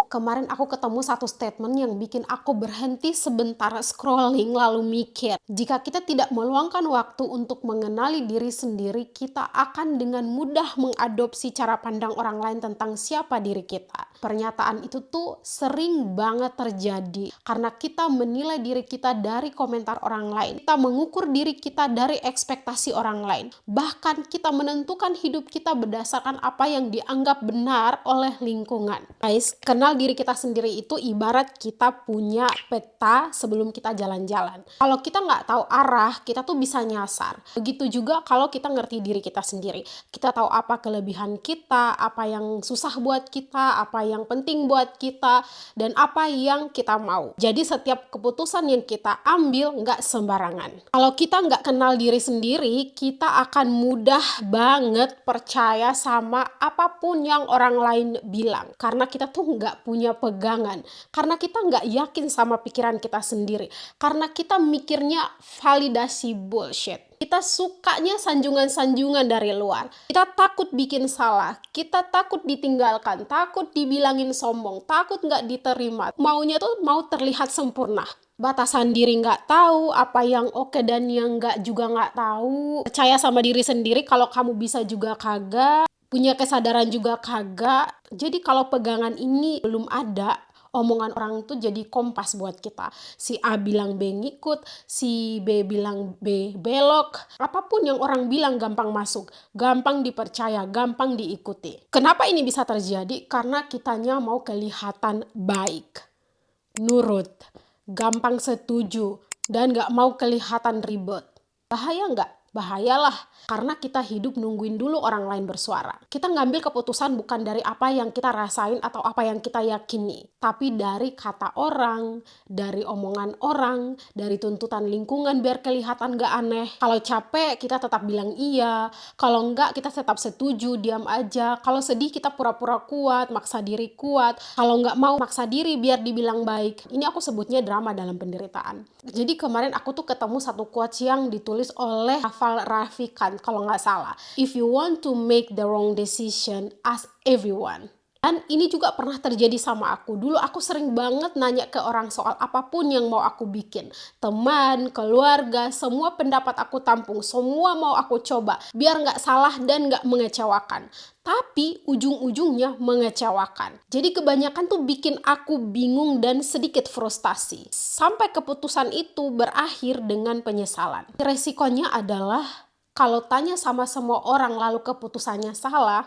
Kemarin aku ketemu satu statement yang bikin aku berhenti sebentar scrolling lalu mikir. Jika kita tidak meluangkan waktu untuk mengenali diri sendiri, kita akan dengan mudah mengadopsi cara pandang orang lain tentang siapa diri kita. Pernyataan itu tuh sering banget terjadi karena kita menilai diri kita dari komentar orang lain. Kita mengukur diri kita dari ekspektasi orang lain. Bahkan kita menentukan hidup kita berdasarkan apa yang dianggap benar oleh lingkungan. Guys, kenal diri kita sendiri itu ibarat kita punya peta sebelum kita jalan-jalan. Kalau kita nggak tahu arah, kita tuh bisa nyasar. Begitu juga kalau kita ngerti diri kita sendiri. Kita tahu apa kelebihan kita, apa yang susah buat kita, apa yang penting buat kita, dan apa yang kita mau. Jadi setiap keputusan yang kita ambil nggak sembarangan. Kalau kita nggak kenal diri sendiri, kita akan mudah banget percaya sama apapun yang orang lain bilang. Karena kita tuh nggak punya pegangan. Karena kita nggak yakin sama pikiran kita sendiri. Karena kita mikirnya validasi bullshit. Kita sukanya sanjungan-sanjungan dari luar. Kita takut bikin salah. Kita takut ditinggalkan. Takut dibilangin sombong. Takut nggak diterima. Maunya tuh mau terlihat sempurna. Batasan diri nggak tahu, apa yang oke dan yang nggak juga nggak tahu. Percaya sama diri sendiri kalau kamu bisa juga kagak. Punya kesadaran juga kagak. Jadi kalau pegangan ini belum ada, omongan orang itu jadi kompas buat kita. Si A bilang B ngikut, si B bilang B belok. Apapun yang orang bilang gampang masuk, gampang dipercaya, gampang diikuti. Kenapa ini bisa terjadi? Karena kitanya mau kelihatan baik, nurut, gampang setuju, dan gak mau kelihatan ribet. Bahaya nggak? Bahayalah, karena kita hidup nungguin dulu orang lain bersuara. Kita ngambil keputusan bukan dari apa yang kita rasain atau apa yang kita yakini, tapi dari kata orang, dari omongan orang, dari tuntutan lingkungan biar kelihatan gak aneh. Kalau capek, kita tetap bilang iya. Kalau enggak, kita tetap setuju, diam aja. Kalau sedih, kita pura-pura kuat, maksa diri kuat. Kalau nggak mau, maksa diri biar dibilang baik. Ini aku sebutnya drama dalam penderitaan. Jadi kemarin aku tuh ketemu satu quotes yang ditulis oleh Naval Ravikant kalau nggak salah. If you want to make the wrong decision, ask everyone. Dan ini juga pernah terjadi sama aku. Dulu aku sering banget nanya ke orang soal apapun yang mau aku bikin. Teman, keluarga, semua pendapat aku tampung. Semua mau aku coba. Biar nggak salah dan nggak mengecewakan. Tapi ujung-ujungnya mengecewakan. Jadi kebanyakan tuh bikin aku bingung dan sedikit frustasi. Sampai keputusan itu berakhir dengan penyesalan. Resikonya adalah kalau tanya sama semua orang lalu keputusannya salah,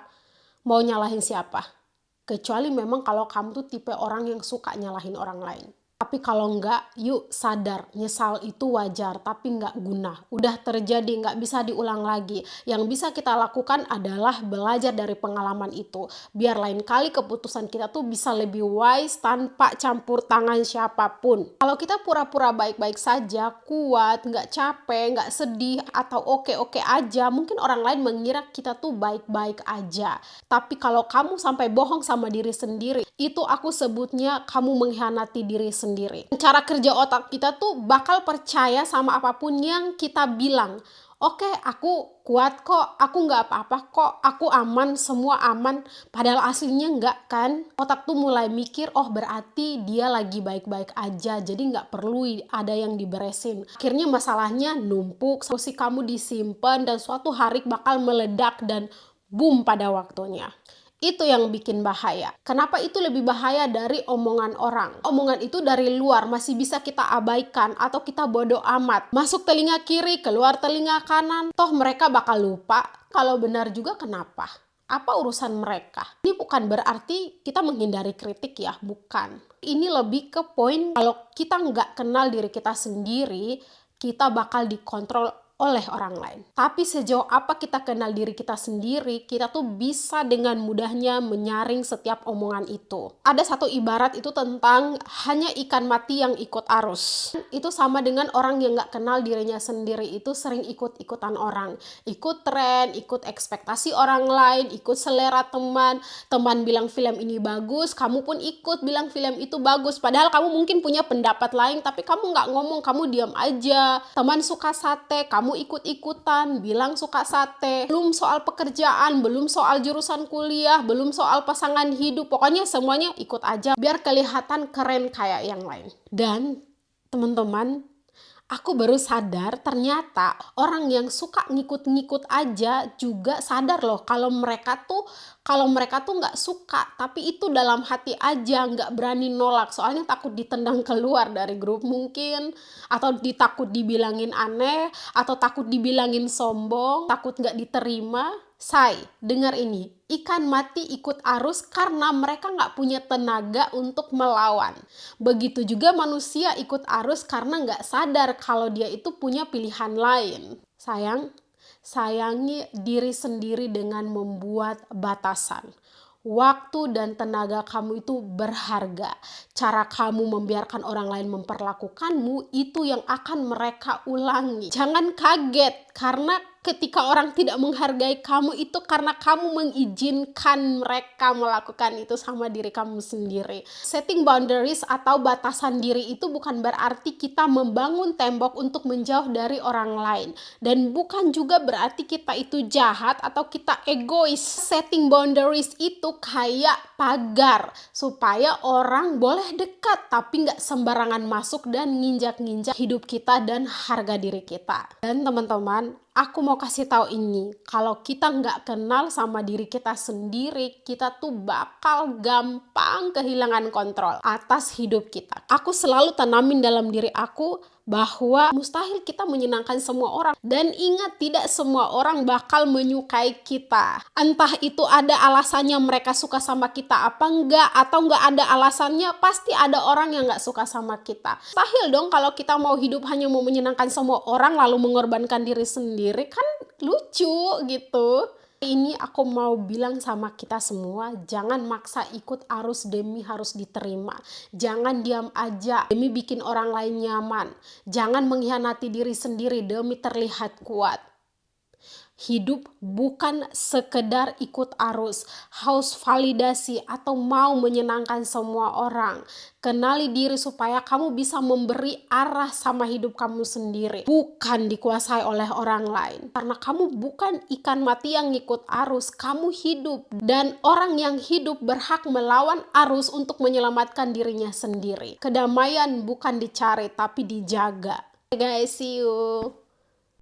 mau nyalahin siapa? Kecuali memang kalau kamu tuh tipe orang yang suka nyalahin orang lain. Tapi kalau enggak, yuk sadar, nyesal itu wajar, tapi enggak guna. Udah terjadi, enggak bisa diulang lagi. Yang bisa kita lakukan adalah belajar dari pengalaman itu. Biar lain kali keputusan kita tuh bisa lebih wise tanpa campur tangan siapapun. Kalau kita pura-pura baik-baik saja, kuat, enggak capek, enggak sedih, atau oke-oke aja, mungkin orang lain mengira kita tuh baik-baik aja. Tapi kalau kamu sampai bohong sama diri sendiri, itu aku sebutnya kamu mengkhianati diri sendiri. Cara kerja otak kita tuh bakal percaya sama apapun yang kita bilang. Oke, aku kuat kok, aku nggak apa-apa kok, aku aman, semua aman. Padahal aslinya nggak kan. Otak tuh mulai mikir, oh berarti dia lagi baik-baik aja, jadi nggak perlu ada yang diberesin. Akhirnya masalahnya numpuk, emosi kamu disimpan dan suatu hari bakal meledak dan boom pada waktunya. Itu yang bikin bahaya. Kenapa itu lebih bahaya dari omongan orang? Omongan itu dari luar masih bisa kita abaikan atau kita bodoh amat. Masuk telinga kiri, keluar telinga kanan. Toh mereka bakal lupa. Kalau benar juga kenapa? Apa urusan mereka? Ini bukan berarti kita menghindari kritik ya, bukan. Ini lebih ke poin kalau kita nggak kenal diri kita sendiri, kita bakal dikontrol oleh orang lain. Tapi sejauh apa kita kenal diri kita sendiri, kita tuh bisa dengan mudahnya menyaring setiap omongan itu. Ada satu ibarat itu tentang hanya ikan mati yang ikut arus. Itu sama dengan orang yang gak kenal dirinya sendiri itu sering ikut-ikutan orang. Ikut tren, ikut ekspektasi orang lain, ikut selera teman. Teman bilang film ini bagus, kamu pun ikut bilang film itu bagus. Padahal kamu mungkin punya pendapat lain, tapi kamu gak ngomong, kamu diam aja. Teman suka sate, kamu kamu ikut-ikutan, bilang suka sate, belum soal pekerjaan, belum soal jurusan kuliah, belum soal pasangan hidup, pokoknya semuanya ikut aja biar kelihatan keren kayak yang lain. Dan teman-teman, aku baru sadar ternyata orang yang suka ngikut-ngikut aja juga sadar loh kalau mereka tuh nggak suka, tapi itu dalam hati aja, nggak berani nolak, soalnya takut ditendang keluar dari grup mungkin, atau ditakut dibilangin aneh, atau takut dibilangin sombong, takut nggak diterima. Dengar ini, ikan mati ikut arus karena mereka nggak punya tenaga untuk melawan. Begitu juga manusia ikut arus karena nggak sadar kalau dia itu punya pilihan lain. Sayangi diri sendiri dengan membuat batasan. Waktu dan tenaga kamu itu berharga. Cara kamu membiarkan orang lain memperlakukanmu itu yang akan mereka ulangi. Jangan kaget karena ketika orang tidak menghargai kamu itu karena kamu mengizinkan mereka melakukan itu sama diri kamu sendiri. Setting boundaries atau batasan diri itu bukan berarti kita membangun tembok untuk menjauh dari orang lain. Dan bukan juga berarti kita itu jahat atau kita egois. Setting boundaries itu kayak pagar supaya orang boleh dekat tapi nggak sembarangan masuk dan nginjak-nginjak hidup kita dan harga diri kita. Dan teman-teman, aku mau kasih tahu ini, kalau kita nggak kenal sama diri kita sendiri, kita tuh bakal gampang kehilangan kontrol atas hidup kita. Aku selalu tanamin dalam diri aku bahwa mustahil kita menyenangkan semua orang. Dan ingat, tidak semua orang bakal menyukai kita. Entah itu ada alasannya mereka suka sama kita apa enggak, atau enggak ada alasannya, pasti ada orang yang enggak suka sama kita. Mustahil dong kalau kita mau hidup hanya mau menyenangkan semua orang lalu mengorbankan diri sendiri, kan lucu gitu. Ini aku mau bilang sama kita semua, jangan maksa ikut arus demi harus diterima. Jangan diam aja demi bikin orang lain nyaman. Jangan mengkhianati diri sendiri demi terlihat kuat. Hidup bukan sekedar ikut arus, haus validasi, atau mau menyenangkan semua orang. Kenali diri supaya kamu bisa memberi arah sama hidup kamu sendiri, bukan dikuasai oleh orang lain. Karena kamu bukan ikan mati yang ngikut arus, kamu hidup. Dan orang yang hidup berhak melawan arus untuk menyelamatkan dirinya sendiri. Kedamaian bukan dicari tapi dijaga. Guys, see you.